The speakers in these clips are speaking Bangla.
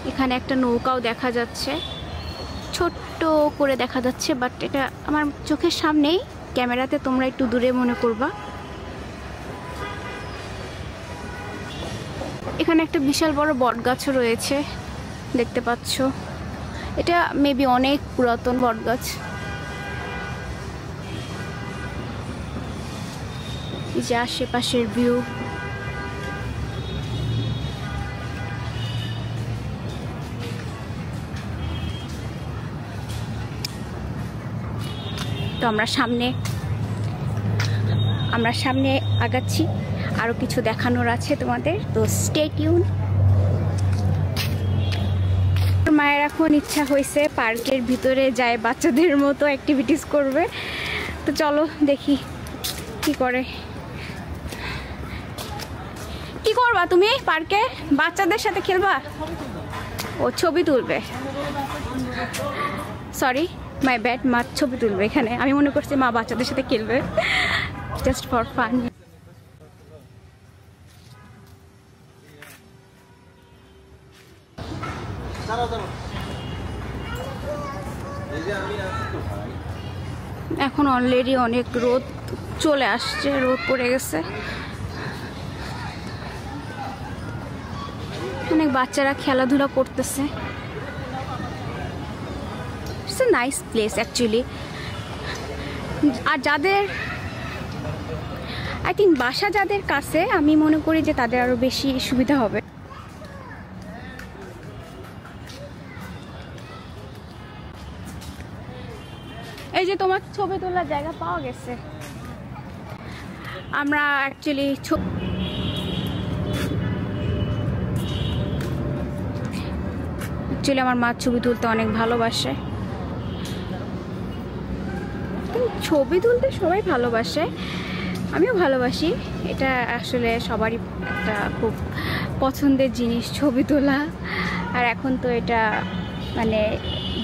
এখানে একটা নৌকাও দেখা যাচ্ছে, ছোট্ট করে দেখা যাচ্ছে, বাট এটা আমার চোখের সামনেই, ক্যামেরাতে তোমরা একটু দূরে মনে করবা। এখানে একটা বিশাল বড় বটগাছও রয়েছে, দেখতে পাচ্ছ। এটা মেবি অনেক পুরাতন বটগাছ। এই যে আশেপাশের ভিউ। তো আমরা সামনে আগাচ্ছি, আরো কিছু দেখানোর আছে তোমাদের, তো স্টে টিউন। মায়ের এখন ইচ্ছা হয়েছে পার্কের ভিতরে যায় বাচ্চাদের মতো অ্যাক্টিভিটিস করবে, তো চলো দেখি কি করে। কি করবা তুমি পার্কে? বাচ্চাদের সাথে খেলবা? ও ছবি তুলবে, সরি মাই ব্যাড, মা ছবি তুলবে এখানে। আমি মনে করছি মা বাচ্চাদের সাথে খেলবে, জাস্ট ফর ফান। এখন অলরেডি অনেক রোদ চলে আসছে, রোদ পড়ে গেছে। অনেক বাচ্চারা খেলাধুলা করতেছে। It's a nice place actually. আর যাদের আই থিঙ্ক বাসা যাদের কাছে, আমি মনে করি যে তাদের আরো বেশি সুবিধা হবে। এই যে তোমার ছবি তোলার জায়গা পাওয়া গেছে। আমরা অ্যাকচুয়ালি আমার মা ছবি তুলতে অনেক ভালোবাসে। ছবি তুলতে সবাই ভালোবাসে, আমিও ভালোবাসি। এটা আসলে সবারই একটা খুব পছন্দের জিনিস, ছবি তোলা। আর এখন তো এটা মানে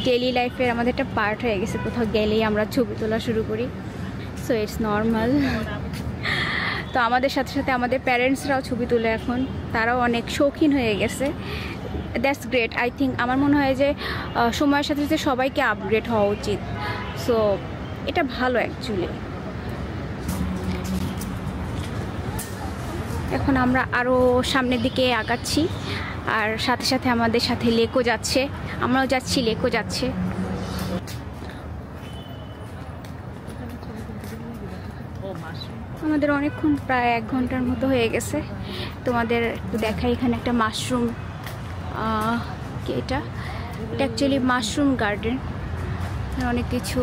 ডেইলি লাইফের আমাদের একটা পার্ট হয়ে গেছে, কোথাও গেলেই আমরা ছবি তোলা শুরু করি, সো ইটস নর্মাল। তো আমাদের সাথে সাথে আমাদের প্যারেন্টসরাও ছবি তোলে এখন, তারাও অনেক শৌখিন হয়ে গেছে। That's great. আই থিঙ্ক আমার মনে হয় যে সময়ের সাথে সাথে সবাইকে আপগ্রেড হওয়া উচিত, সো এটা ভালো অ্যাকচুয়ালি। এখন আমরা আরও সামনের দিকে আগাচ্ছি, আর সাথে সাথে আমাদের সাথে লেকও যাচ্ছে, আমরাও যাচ্ছি, লেকও যাচ্ছে। আমাদের অনেকক্ষণ, প্রায় 1 ঘন্টার মতো হয়ে গেছে। তোমাদের একটু দেখাই, এখানে একটা মাশরুম, এটা অ্যাকচুয়ালি মাশরুম গার্ডেন, অনেক কিছু।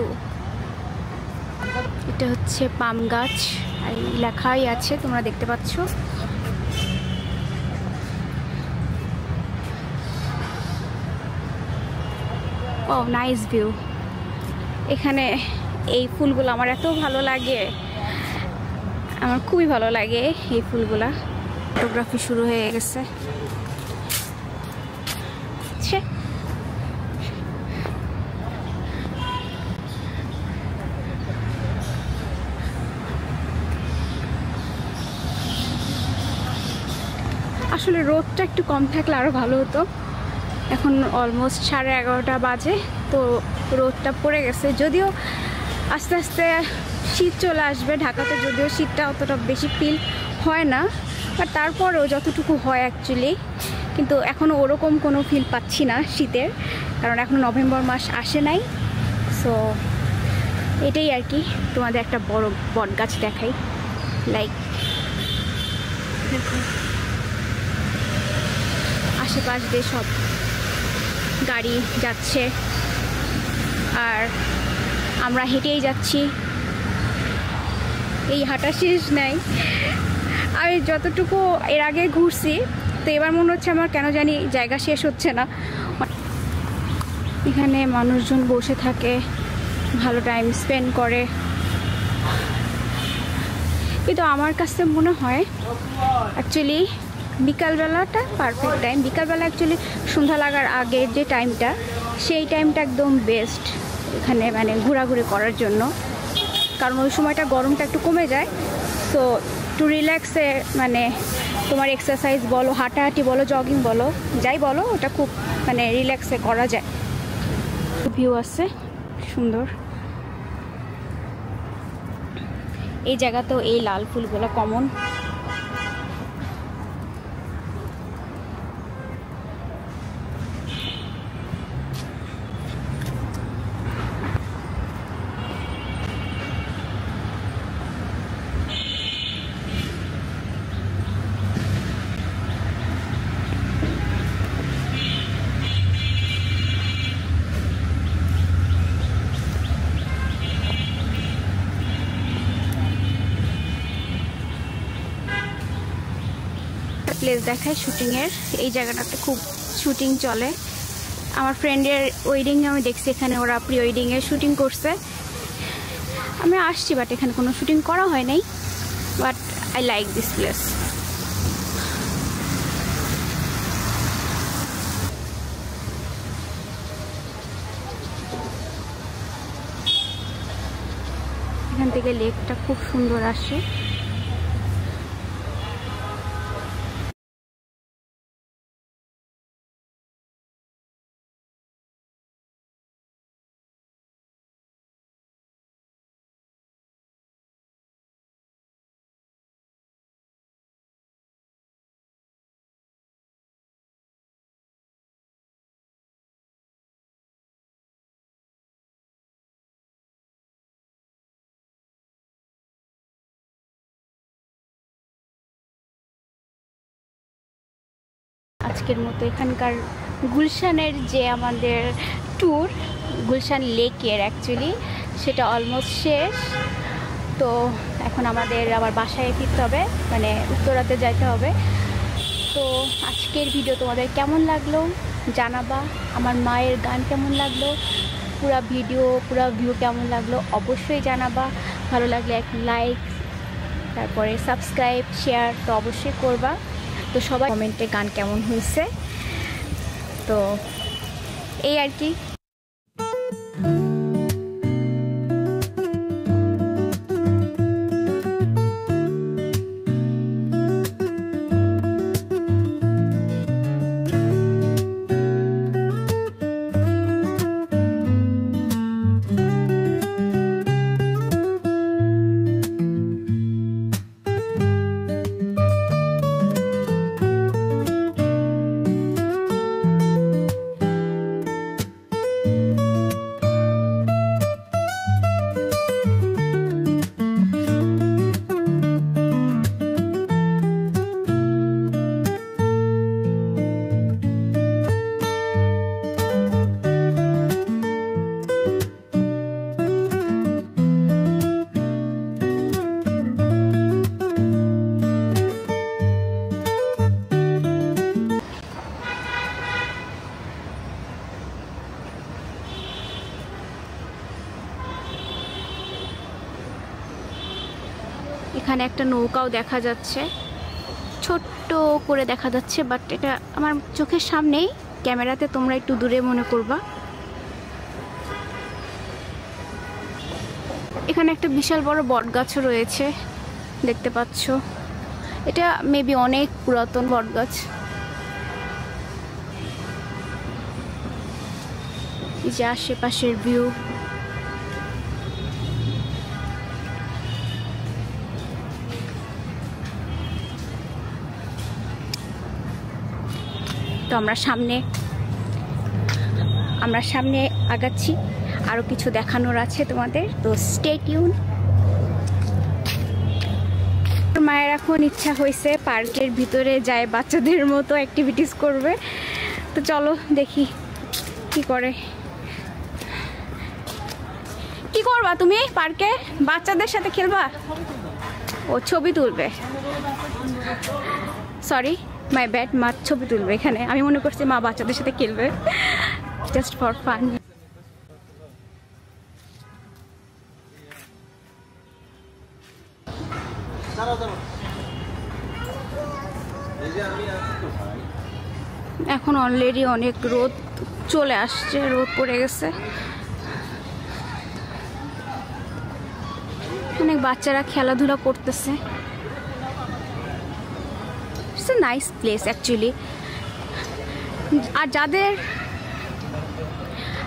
এটা হচ্ছে পাম গাছ, আর লেখাই আছে তোমরা দেখতে পাচ্ছ। ও নাইস ভিউ। এখানে এই ফুলগুলো আমার এত ভালো লাগে, আমার খুবই ভালো লাগে এই ফুলগুলা। ফটোগ্রাফি শুরু হয়ে গেছে। আসলে রোদটা একটু কম থাকলে আরো ভালো হতো। এখন অলমোস্ট 11:30 বাজে, তো রোদটা পড়ে গেছে। যদিও আস্তে আস্তে শীত চলে আসবে, ঢাকাতে যদিও শীতটা অতটা বেশি ফিল হয় না, বাট তারপরেও যতটুকু হয় অ্যাকচুয়ালি, কিন্তু এখনও ওরকম কোনো ফিল পাচ্ছি না শীতের, কারণ এখনও নভেম্বর মাস আসে নাই। সো এটাই আর কি। তোমাদের একটা বড় বট গাছ দেখাই, লাইক আশেপাশ দিয়ে সব গাড়ি যাচ্ছে, আর আমরা হেঁটেই যাচ্ছি। এই হাঁটা শেষ নাই। আমি যতটুকু এর আগে ঘুরছি, তো এবার মনে হচ্ছে আমার কেন জানি জায়গা শেষ হচ্ছে না। এখানে মানুষজন বসে থাকে, ভালো টাইম স্পেন্ড করে। কিন্তু আমার কাছে মনে হয় অ্যাকচুয়ালি বিকালবেলাটা পারফেক্ট টাইম। বিকালবেলা অ্যাকচুয়ালি সন্ধ্যা লাগার আগে যে টাইমটা, সেই টাইমটা একদম বেস্ট এখানে মানে ঘোরাঘুরি করার জন্য, কারণ ওই সময়টা গরমটা একটু কমে যায়। সো একটু রিল্যাক্সে মানে তোমার এক্সারসাইজ বলো, হাঁটাহাঁটি বলো, জগিং বলো, যাই বলো, ওটা খুব মানে রিল্যাক্সে করা যায়। ভিউ আছে সুন্দর। এই জায়গাতেও এই লাল ফুলগুলো কমন। প্লেস দেখায় শুটিংয়ের। এই জায়গাটাতে খুব শুটিং চলে। আমার ফ্রেন্ডের ওয়েডিংয়ে আমি দেখছি এখানে ওরা প্রি ওয়েডিংয়ের শুটিং করছে। আমি আসছি, বাট এখানে কোনো শুটিং করা হয় নাই, but I like this place. এখান থেকে লেকটা খুব সুন্দর আসে। আজকের মতো এখানকার গুলশানের যে আমাদের ট্যুর, গুলশান লেকের অ্যাকচুয়ালি, সেটা অলমোস্ট শেষ। তো এখন আমাদের আবার বাসায় ফিরতে হবে, মানে উত্তরাতে যাইতে হবে। তো আজকের ভিডিও তোমাদের কেমন লাগলো জানাবা। আমার মায়ের গান কেমন লাগলো, পুরো ভিডিও পুরো ভিউ কেমন লাগলো অবশ্যই জানাবা। ভালো লাগলে এক লাইক, তারপরে সাবস্ক্রাইব, শেয়ার তো অবশ্যই করবা। তো সবাই কমেন্টে গান কেমন হয়েছে। তো এই আর কি। এখানে একটা নৌকাও দেখা যাচ্ছে, ছোট্ট করে দেখা যাচ্ছে, বাট এটা আমার চোখের সামনেই, ক্যামেরাতে তোমরা একটু দূরে মনে করবা। এখানে একটা বিশাল বড় বটগাছও রয়েছে, দেখতে পাচ্ছ। এটা মেবি অনেক পুরাতন বটগাছ। এই যে আশেপাশের ভিউ। তো আমরা সামনে আগাচ্ছি, আরো কিছু দেখানোর আছে তোমাদের, তো স্টে টিউন। মায়ের এখন ইচ্ছা হয়েছে পার্কের ভিতরে যায় বাচ্চাদের মতো অ্যাক্টিভিটিস করবে। তো চলো দেখি কি করে। কি করবা তুমি পার্কে? বাচ্চাদের সাথে খেলবা? ও ছবি তুলবে, সরি মাই ব্যাড, মা ছবি তুলবে এখানে। আমি মনে করছি মা বাচ্চাদের সাথে খেলবে, জাস্ট ফর ফান। এখন অলরেডি অনেক রোদ চলে আসছে, রোদ পড়ে গেছে। অনেক বাচ্চারা খেলাধুলা করতেছে। It's a nice place actually. আর যাদের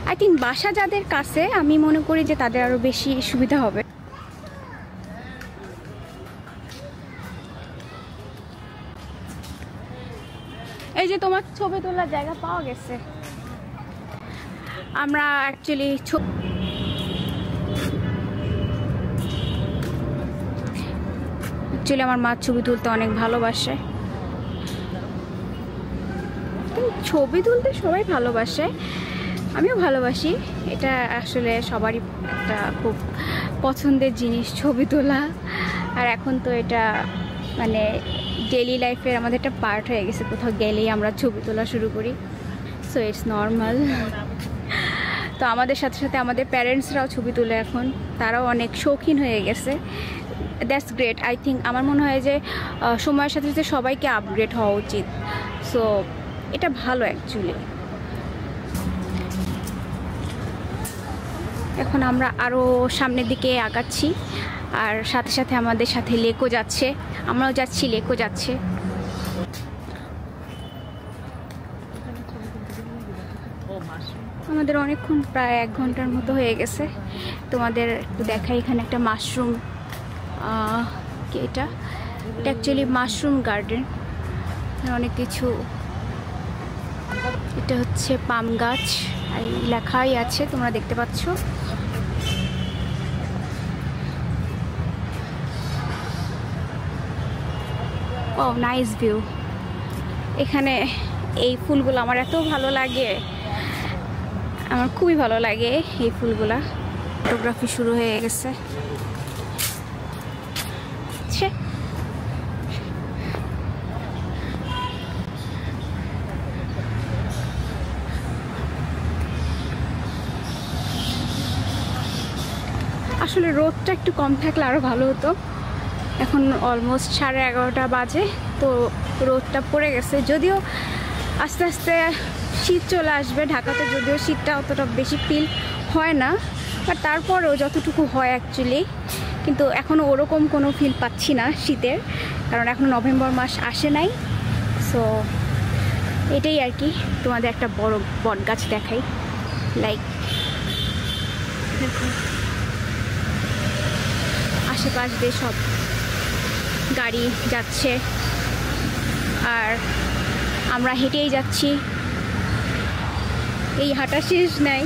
আই থিঙ্ক বাসা যাদের কাছে, আমি মনে করি যে তাদের আরও বেশি সুবিধা হবে। এই যে তোমার ছবি তোলার জায়গা পাওয়া গেছে। আমরা অ্যাকচুয়ালি আমার মা ছবি তুলতে অনেক ভালোবাসে। ছবি তুলতে সবাই ভালোবাসে, আমিও ভালোবাসি। এটা আসলে সবারই একটা খুব পছন্দের জিনিস ছবি তোলা। আর এখন তো এটা মানে ডেইলি লাইফের আমাদের একটা পার্ট হয়ে গেছে, কোথাও গেলেই আমরা ছবি তোলা শুরু করি। So it's normal. তো আমাদের সাথে সাথে আমাদের প্যারেন্টসরাও ছবি তুলে এখন, তারাও অনেক শৌখিন হয়ে গেছে। That's great. আই থিঙ্ক আমার মনে হয় যে সময়ের সাথে সাথে সবাইকে আপগ্রেড হওয়া উচিত। সো এটা ভালো অ্যাকচুয়ালি। এখন আমরা আরও সামনের দিকে আগাচ্ছি, আর সাথে সাথে আমাদের সাথে লেকও যাচ্ছে, আমরাও যাচ্ছি, লেকও যাচ্ছে। আমাদের অনেকক্ষণ, প্রায় 1 ঘন্টার মতো হয়ে গেছে। তোমাদের একটু দেখাই, এখানে একটা মাশরুম, এটা অ্যাকচুয়ালি মাশরুম গার্ডেন, অনেক কিছু। এটা হচ্ছে পাম গাছ, আর লেখাই আছে, তোমরা দেখতে পাচ্ছ। ও নাইস ভিউ। এখানে এই ফুলগুলো আমার এত ভালো লাগে, আমার খুবই ভালো লাগে এই ফুলগুলা। ফটোগ্রাফি শুরু হয়ে গেছে। আসলে রোদটা একটু কম থাকলে আরও ভালো হতো। এখন অলমোস্ট 11:30 বাজে, তো রোদটা পড়ে গেছে। যদিও আস্তে আস্তে শীত চলে আসবে ঢাকাতে, যদিও শীতটা অতটা বেশি ফিল হয় না, বাট তারপরেও যতটুকু হয় অ্যাকচুয়ালি। কিন্তু এখনও ওরকম কোনো ফিল পাচ্ছি না শীতের, কারণ এখনও নভেম্বর মাস আসে নাই। সো এটাই আর কি। তোমাদের একটা বড় বট গাছ দেখাই, লাইক আশেপাশ দিয়ে সব গাড়ি যাচ্ছে, আর আমরা হেঁটেই যাচ্ছি। এই হাঁটা শেষ নাই।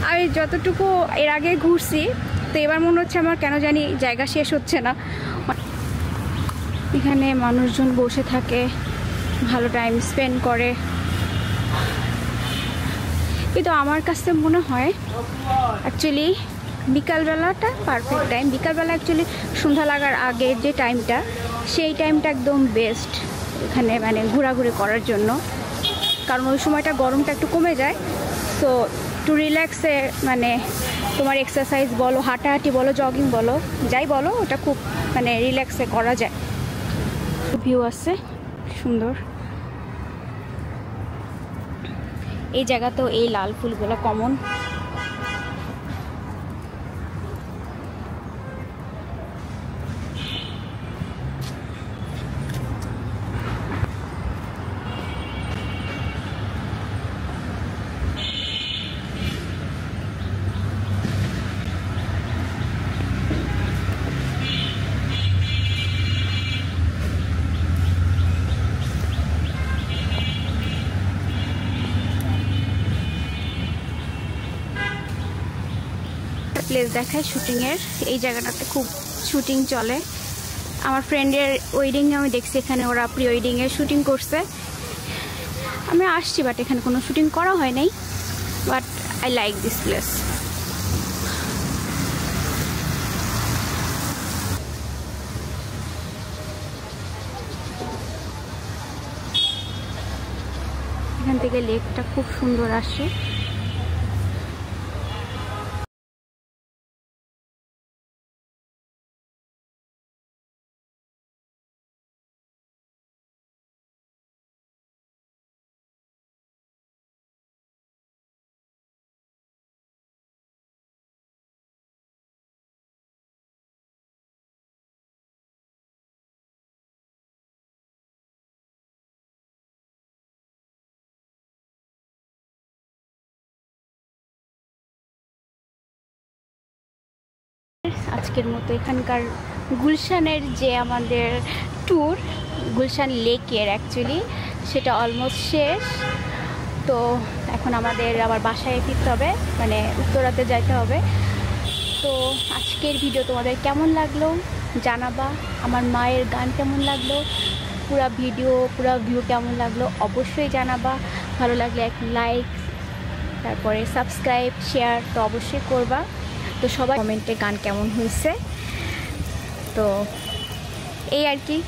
আমি যতটুকু এর আগে ঘুরছি, তো এবার মনে হচ্ছে আমার কেন জানি জায়গা শেষ হচ্ছে না। এখানে মানুষজন বসে থাকে, ভালো টাইম স্পেন্ড করে। কিন্তু আমার কাছে মনে হয় অ্যাকচুয়ালি বিকালবেলাটা পারফেক্ট টাইম। বিকালবেলা অ্যাকচুয়ালি সন্ধ্যা লাগার আগের যে টাইমটা, সেই টাইমটা একদম বেস্ট এখানে মানে ঘোরাঘুরি করার জন্য, কারণ ওই সময়টা গরমটা একটু কমে যায়। সো একটু রিল্যাক্সে মানে তোমার এক্সারসাইজ বলো, হাঁটাহাঁটি বলো, জগিং বলো, যাই বলো, ওটা খুব মানে রিল্যাক্সে করা যায়। ভিউ আছে সুন্দর। এই জায়গাতেও এই লাল ফুলগুলো কমন। প্লেস দেখায় শুটিংয়ের। এই জায়গাটাতে খুব শুটিং চলে। আমার ফ্রেন্ডের ওয়েডিংয়ে আমি দেখছি এখানে ওরা প্রি ওয়েডিংয়ে শুটিং করছে। আমি আসছি, বাট এখানে কোনো শুটিং করা হয় নাই, but I like this place. এখান থেকে লেকটা খুব সুন্দর আসে। আজকের মতো এখানকার গুলশানের যে আমাদের ট্যুর, গুলশান লেকের অ্যাকচুয়ালি, সেটা অলমোস্ট শেষ। তো এখন আমাদের আবার বাসায় ফিরতে হবে, মানে উত্তরাতে যাইতে হবে। তো আজকের ভিডিও তোমাদের কেমন লাগলো জানাবা, আমার মায়ের গান কেমন লাগলো, পুরো ভিডিও পুরো ভিউ কেমন লাগলো অবশ্যই জানাবা। ভালো লাগলে এক লাইক, তারপরে সাবস্ক্রাইব শেয়ার তো অবশ্যই করবা। তো সবাই কমেন্টে গান কেমন হয়েছে, তো এই আর কি।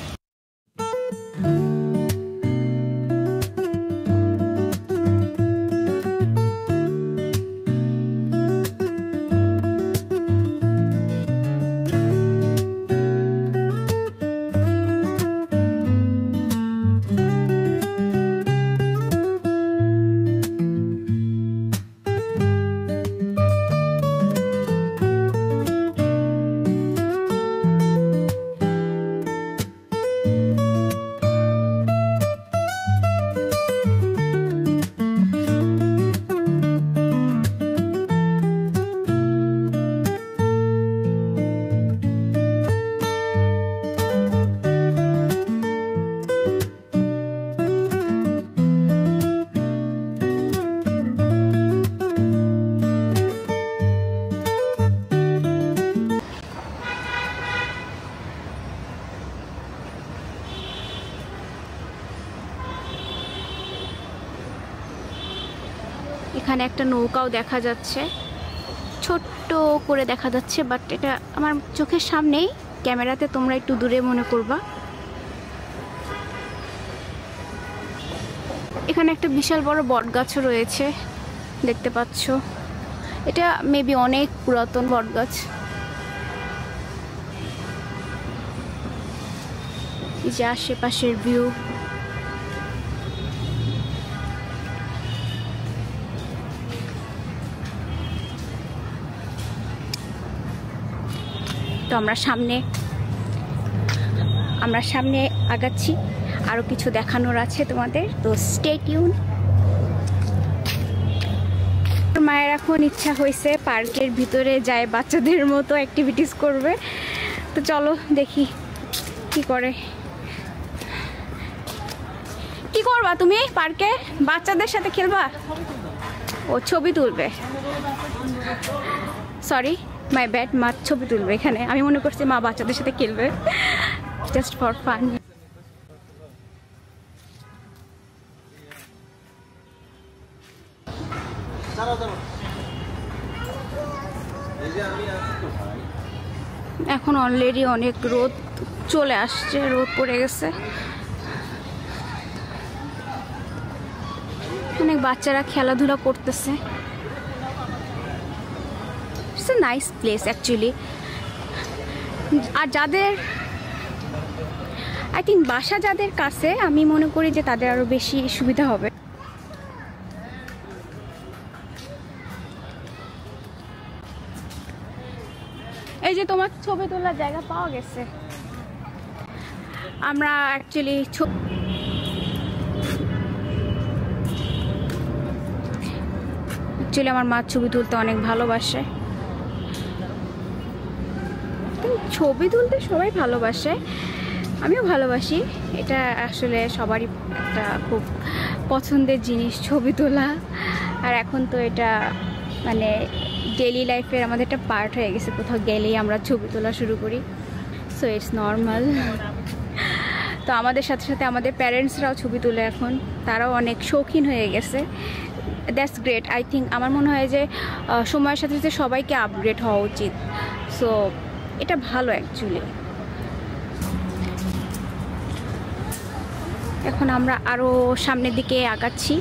এখানে একটা নৌকাও দেখা যাচ্ছে, ছোট্ট করে দেখা যাচ্ছে, বাট এটা আমার চোখের সামনেই, ক্যামেরাতে তোমরা একটু দূরে মনে করবা। এখানে একটা বিশাল বড় বটগাছও রয়েছে, দেখতে পাচ্ছ। এটা মেবি অনেক পুরাতন বটগাছ। এই যে আশেপাশের ভিউ, তো আমরা সামনে আগাচ্ছি, আরো কিছু দেখানোর আছে তোমাদের, তো স্টে টিউন। মায়ের এখন ইচ্ছা হয়েছে পার্কের ভিতরে যায় বাচ্চাদের মতো অ্যাক্টিভিটিস করবে, তো চলো দেখি কি করে। কি করবা তুমি পার্কে? বাচ্চাদের সাথে খেলবা? ও ছবি তুলবে, সরি মাই ব্যাড, মা ছবি তুলবে এখানে। আমি মনে করছি মা বাচ্চাদের সাথে খেলবে, জাস্ট ফর ফান। এখন অলরেডি অনেক রোদ চলে আসছে, রোদ পড়ে গেছে, অনেক বাচ্চারা খেলাধুলা করতেছে। It's a nice place actually. আর যাদের আই থিঙ্ক বাসা যাদের কাছে, আমি মনে করি যে তাদের আরো বেশি সুবিধা হবে। এই যে তোমার ছবি তোলার জায়গা পাওয়া গেছে। আমরা অ্যাকচুয়ালি আমার মা ছবি তুলতে অনেক ভালোবাসে। ছবি তুলতে সবাই ভালোবাসে, আমিও ভালোবাসি। এটা আসলে সবারই একটা খুব পছন্দের জিনিস, ছবি তোলা। আর এখন তো এটা মানে ডেইলি লাইফের আমাদের একটা পার্ট হয়ে গেছে, কোথাও গেলেই আমরা ছবি তোলা শুরু করি, সো ইটস নর্মাল। তো আমাদের সাথে সাথে আমাদের প্যারেন্টসরাও ছবি তোলে এখন, তারাও অনেক শৌখিন হয়ে গেছে। That's great. আই থিঙ্ক আমার মনে হয় যে সময়ের সাথে সাথে সবাইকে আপগ্রেড হওয়া উচিত, সো এটা ভালো অ্যাকচুয়ালি। এখন আমরা আরও সামনের দিকে আগাচ্ছি,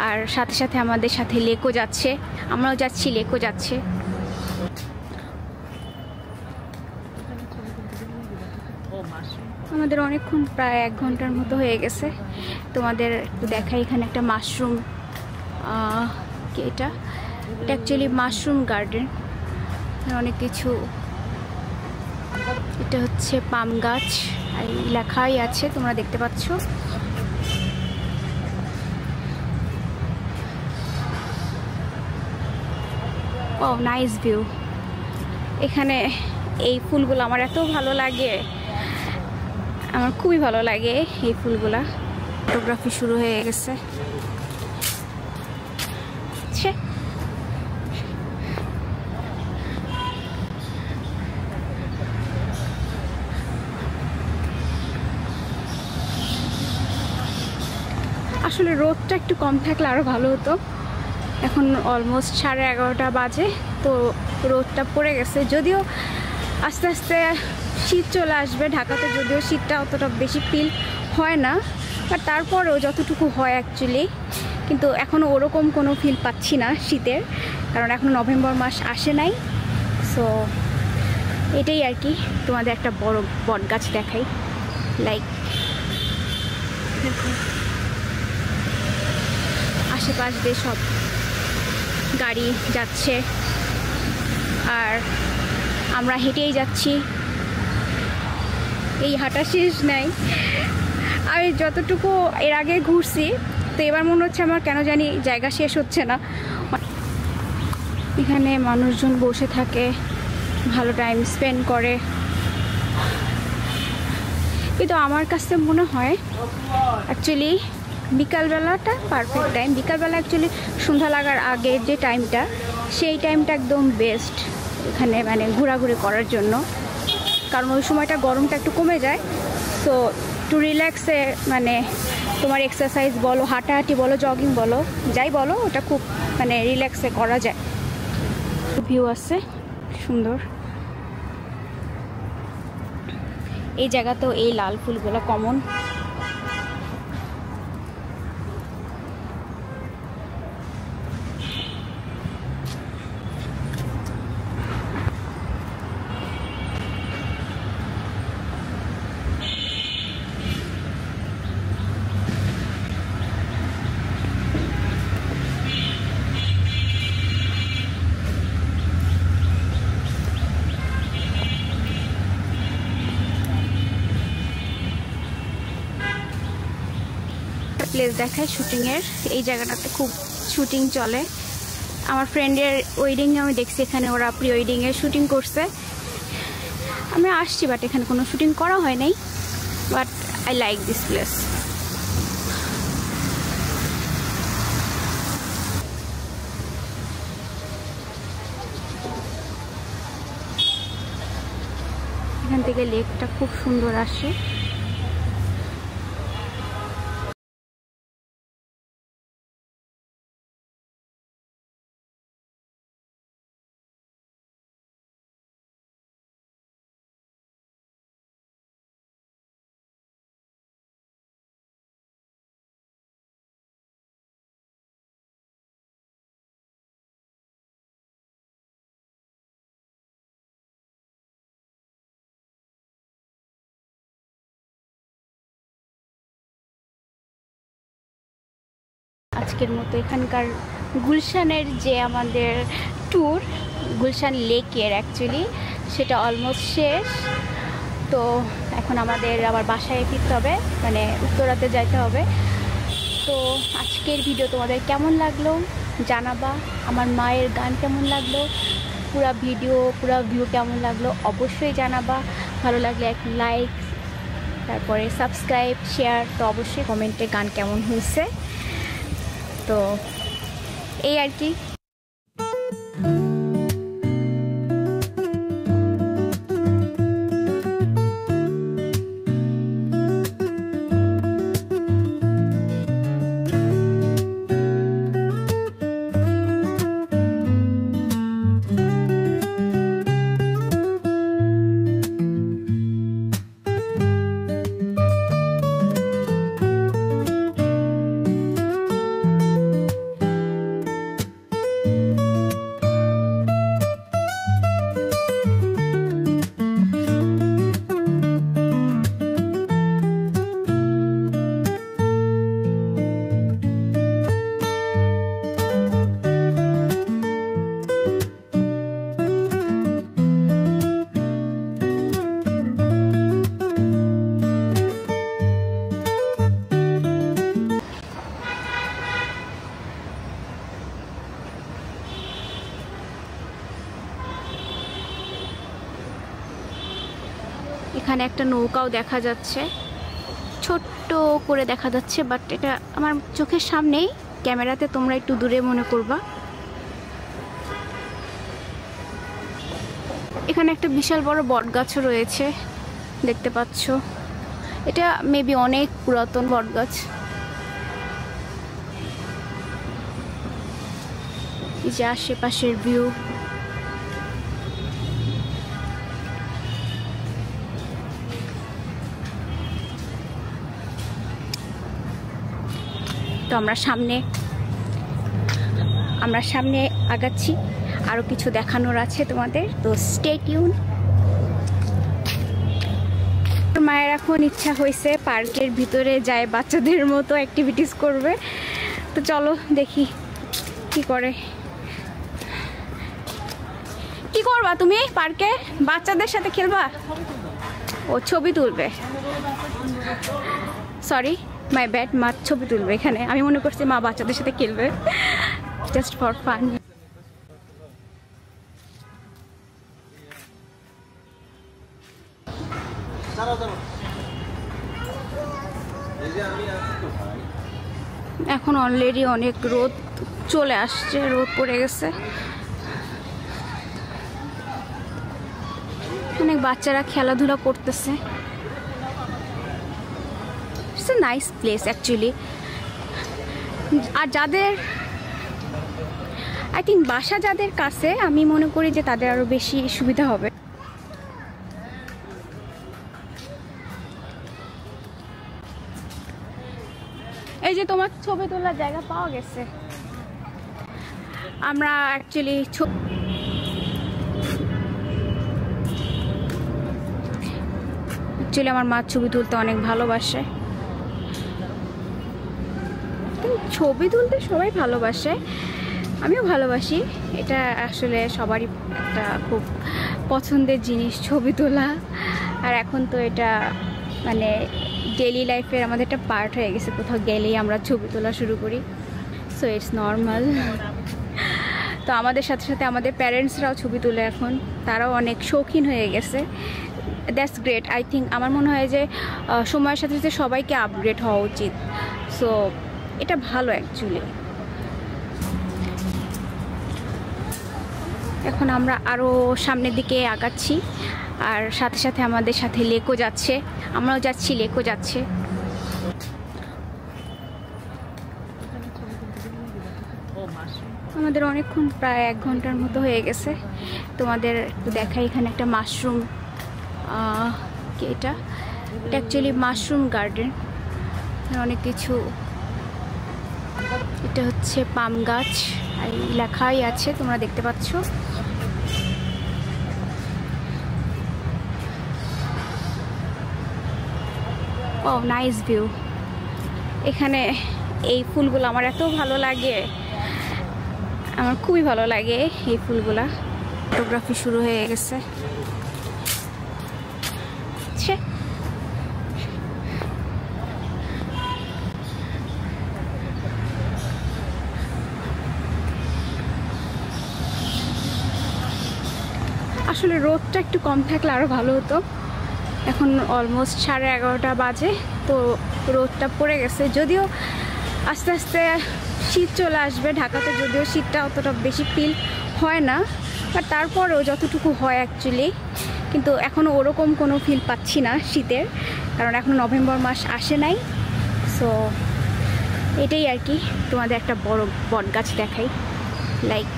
আর সাথে সাথে আমাদের সাথে লেকও যাচ্ছে, আমরাও যাচ্ছি, লেকও যাচ্ছে। আমাদের অনেকক্ষণ, প্রায় 1 ঘন্টার মতো হয়ে গেছে। তোমাদের একটু দেখাই, এখানে একটা মাশরুম, এটা অ্যাকচুয়ালি মাশরুম গার্ডেন, অনেক কিছু। এটা হচ্ছে পাম গাছ, আর লেখাই আছে তোমরা দেখতে পাচ্ছ। ও নাইস ভিউ। এখানে এই ফুলগুলো আমার এত ভালো লাগে, আমার খুবই ভালো লাগে এই ফুলগুলা। ফটোগ্রাফি শুরু হয়ে গেছে। আসলে রোদটা একটু কম থাকলে আরো ভালো হতো। এখন অলমোস্ট 11:30 বাজে, তো রোদটা পড়ে গেছে। যদিও আস্তে আস্তে শীত চলে আসবে ঢাকাতে, যদিও শীতটা অতটা বেশি ফিল হয় না, বাট তারপরেও যতটুকু হয় অ্যাকচুয়ালি, কিন্তু এখনও ওরকম কোনো ফিল পাচ্ছি না শীতের, কারণ এখনও নভেম্বর মাস আসে নাই। সো এটাই আর কি। তোমাদের একটা বড় বট গাছ দেখাই, লাইক আশেপাশ দিয়ে সব গাড়ি যাচ্ছে আর আমরা হেঁটেই যাচ্ছি। এই হাঁটা শেষ নাই। আমি যতটুকু এর আগে ঘুরছি, তো এবার মনে হচ্ছে আমার কেন জানি জায়গা শেষ হচ্ছে না। এখানে মানুষজন বসে থাকে, ভালো টাইম স্পেন্ড করে, কিন্তু আমার কাছে মনে হয় অ্যাকচুয়ালি বিকালবেলাটা পারফেক্ট টাইম। বিকালবেলা অ্যাকচুয়ালি সন্ধ্যা লাগার আগের যে টাইমটা, সেই টাইমটা একদম বেস্ট এখানে মানে ঘোরাঘুরি করার জন্য, কারণ ওই সময়টা গরমটা একটু কমে যায়। তো একটু রিল্যাক্সে মানে তোমার এক্সারসাইজ বলো, হাঁটাহাঁটি বলো, জগিং বলো, যাই বলো, ওটা খুব মানে রিল্যাক্সে করা যায়। ভিউ আছে সুন্দর। এই জায়গাতেও এই লাল ফুলগুলো কমন। প্লেস দেখায় শুটিংয়ের। এই জায়গাটাতে খুব শুটিং চলে। আমার ফ্রেন্ডের ওয়েডিংয়ে আমি দেখছি এখানে ওরা প্রি ওয়েডিংয়ে শুটিং করছে। আমি আসছি, বাট এখানে কোনো শুটিং করা হয় নাই, but I like this place. এখান থেকে লেকটা খুব সুন্দর আসে। আজকের মতো এখানকার গুলশানের যে আমাদের ট্যুর, গুলশান লেকের অ্যাকচুয়ালি, সেটা অলমোস্ট শেষ। তো এখন আমাদের আবার বাসায় ফিরতে হবে, মানে উত্তরাতে যাইতে হবে। তো আজকের ভিডিও তোমাদের কেমন লাগলো জানাবা। আমার মায়ের গান কেমন লাগলো, পুরো ভিডিও পুরো ভিউ কেমন লাগলো অবশ্যই জানাবা। ভালো লাগলে এক লাইক, তারপরে সাবস্ক্রাইব, শেয়ার। তো অবশ্যই কমেন্টে গান কেমন হয়েছে। তো এই আর কি। এখানে একটা নৌকাও দেখা যাচ্ছে, ছোট্ট করে দেখা যাচ্ছে, বাট এটা আমার চোখের সামনেই, ক্যামেরাতে তোমরা একটু দূরে মনে করবা। এখানে একটা বিশাল বড় বটগাছও রয়েছে, দেখতে পাচ্ছ। এটা মেবি অনেক পুরাতন বটগাছ। এই যে আশেপাশের ভিউ। তো আমরা সামনে আগাচ্ছি, আরো কিছু দেখানোর আছে তোমাদের, তো স্টে টিউন। মায়ের এখন ইচ্ছা হয়েছে পার্কের ভিতরে যায় বাচ্চাদের মতো অ্যাক্টিভিটিস করবে, তো চলো দেখি কি করে। কি করবা তুমি পার্কে? বাচ্চাদের সাথে খেলবা? ও ছবি তুলবে, সরি মাই ব্যাড, মা ছবি তুলবে এখানে। আমি মনে করছি মা বাচ্চাদের সাথে খেলবে, জাস্ট ফর ফান। এখন অলরেডি অনেক রোদ চলে আসছে, রোদ পড়ে গেছে। অনেক বাচ্চারা খেলাধুলা করতেছে। It's a nice place actually. আর যাদের আই থিঙ্ক বাসা যাদের কাছে, আমি মনে করি যে তাদের আরো বেশি সুবিধা হবে। এই যে তোমার ছবি তোলার জায়গা পাওয়া গেছে। আমরা অ্যাকচুয়ালি আমার মা ছবি তুলতে অনেক ভালোবাসে। ছবি তুলতে সবাই ভালোবাসে, আমিও ভালোবাসি। এটা আসলে সবারই একটা খুব পছন্দের জিনিস, ছবি তোলা। আর এখন তো এটা মানে ডেইলি লাইফের আমাদের একটা পার্ট হয়ে গেছে, কোথাও গেলেই আমরা ছবি তোলা শুরু করি, সো ইটস নর্মাল। তো আমাদের সাথে সাথে আমাদের প্যারেন্টসরাও ছবি তুলে এখন, তারাও অনেক শৌখিন হয়ে গেছে। That's great. আই থিঙ্ক আমার মনে হয় যে সময়ের সাথে সাথে সবাইকে আপগ্রেড হওয়া উচিত, সো এটা ভালো অ্যাকচুয়ালি। এখন আমরা আরও সামনের দিকে আগাচ্ছি, আর সাথে সাথে আমাদের সাথে লেকও যাচ্ছে, আমরাও যাচ্ছি, লেকও যাচ্ছে। আমাদের অনেকক্ষণ, প্রায় 1 ঘন্টার মতো হয়ে গেছে। তোমাদের একটু দেখাই, এখানে একটা মাশরুম, এটা অ্যাকচুয়ালি মাশরুম গার্ডেন, অনেক কিছু। এটা হচ্ছে পাম গাছ, আর লেখাই আছে, তোমরা দেখতে পাচ্ছ। ও নাইস ভিউ। এখানে এই ফুলগুলো আমার এত ভালো লাগে, আমার খুবই ভালো লাগে এই ফুলগুলা। ফটোগ্রাফি শুরু হয়ে গেছে। আসলে রোদটা একটু কম থাকলে আরো ভালো হতো। এখন অলমোস্ট 11:30 বাজে, তো রোদটা পড়ে গেছে। যদিও আস্তে আস্তে শীত চলে আসবে, ঢাকাতে যদিও শীতটা অতটা বেশি ফিল হয় না, বাট তারপরেও যতটুকু হয় অ্যাকচুয়ালি, কিন্তু এখনও ওরকম কোনো ফিল পাচ্ছি না শীতের, কারণ এখনও নভেম্বর মাস আসে নাই। সো এটাই আর কি। তোমাদের একটা বড় বট গাছ দেখাই, লাইক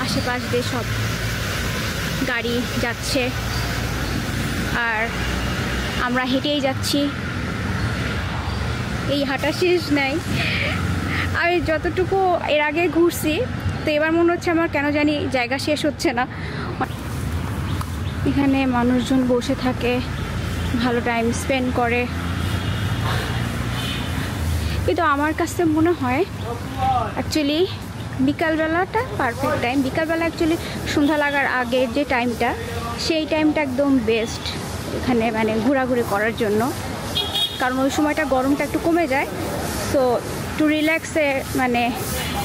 আশেপাশ দিয়ে সব গাড়ি যাচ্ছে, আর আমরা হেঁটেই যাচ্ছি। এই হাঁটা শেষ নাই। আমি যতটুকু এর আগে ঘুরছি, তো এবার মনে হচ্ছে আমার কেন জানি জায়গা শেষ হচ্ছে না। এখানে মানুষজন বসে থাকে, ভালো টাইম স্পেন্ড করে, কিন্তু আমার কাছে মনে হয় অ্যাকচুয়ালি বিকালবেলাটা পারফেক্ট টাইম। বিকালবেলা অ্যাকচুয়ালি সন্ধ্যা লাগার আগের যে টাইমটা, সেই টাইমটা একদম বেস্ট এখানে মানে ঘোরাঘুরি করার জন্য, কারণ ওই সময়টা গরমটা একটু কমে যায়। সো একটু রিল্যাক্সে, মানে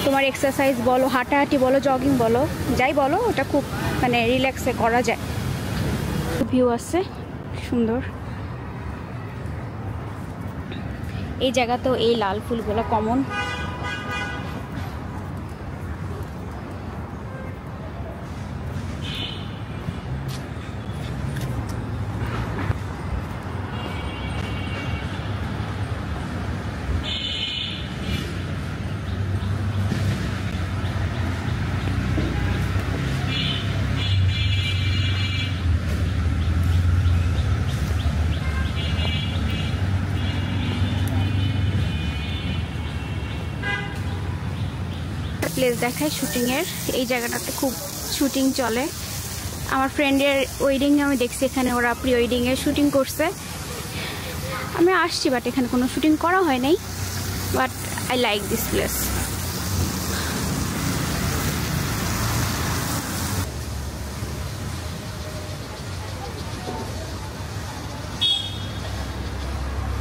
তোমার এক্সারসাইজ বলো, হাঁটাহাঁটি বলো, জগিং বলো, যাই বলো, ওটা খুব মানে রিল্যাক্সে করা যায়। ভিউ আছে সুন্দর। এই জায়গাতেও এই লাল ফুলগুলো কমন। প্লেস দেখায় শুটিংয়ের। এই জায়গাটাতে খুব শুটিং চলে। আমার ফ্রেন্ডের ওয়েডিংয়ে আমি দেখছি এখানে ওরা প্রি ওয়েডিংয়ে শুটিং করছে। আমি আসছি, বাট এখানে কোনো শুটিং করা হয় নাই, but I like this place.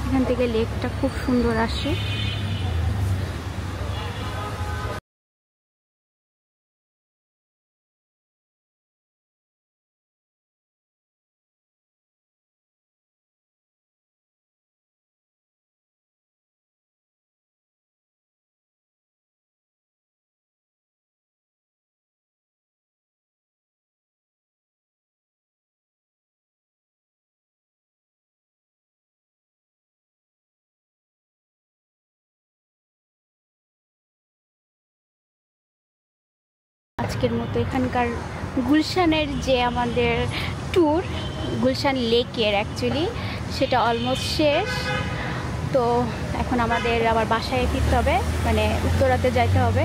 এখান থেকে লেকটা খুব সুন্দর আসে। আজকের মতো এখানকার গুলশানের যে আমাদের ট্যুর, গুলশান লেকের অ্যাকচুয়ালি, সেটা অলমোস্ট শেষ। তো এখন আমাদের আবার বাসায় ফিরতে হবে, মানে উত্তরাতে যাইতে হবে।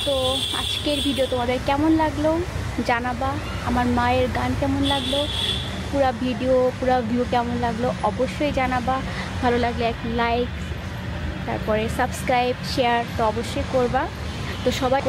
তো আজকের ভিডিও তোমাদের কেমন লাগলো জানাবা। আমার মায়ের গান কেমন লাগলো, পুরো ভিডিও, পুরো ভিউ কেমন লাগলো অবশ্যই জানাবা। ভালো লাগলে এক লাইক, তারপরে সাবস্ক্রাইব, শেয়ার তো অবশ্যই করবা। তো সবাই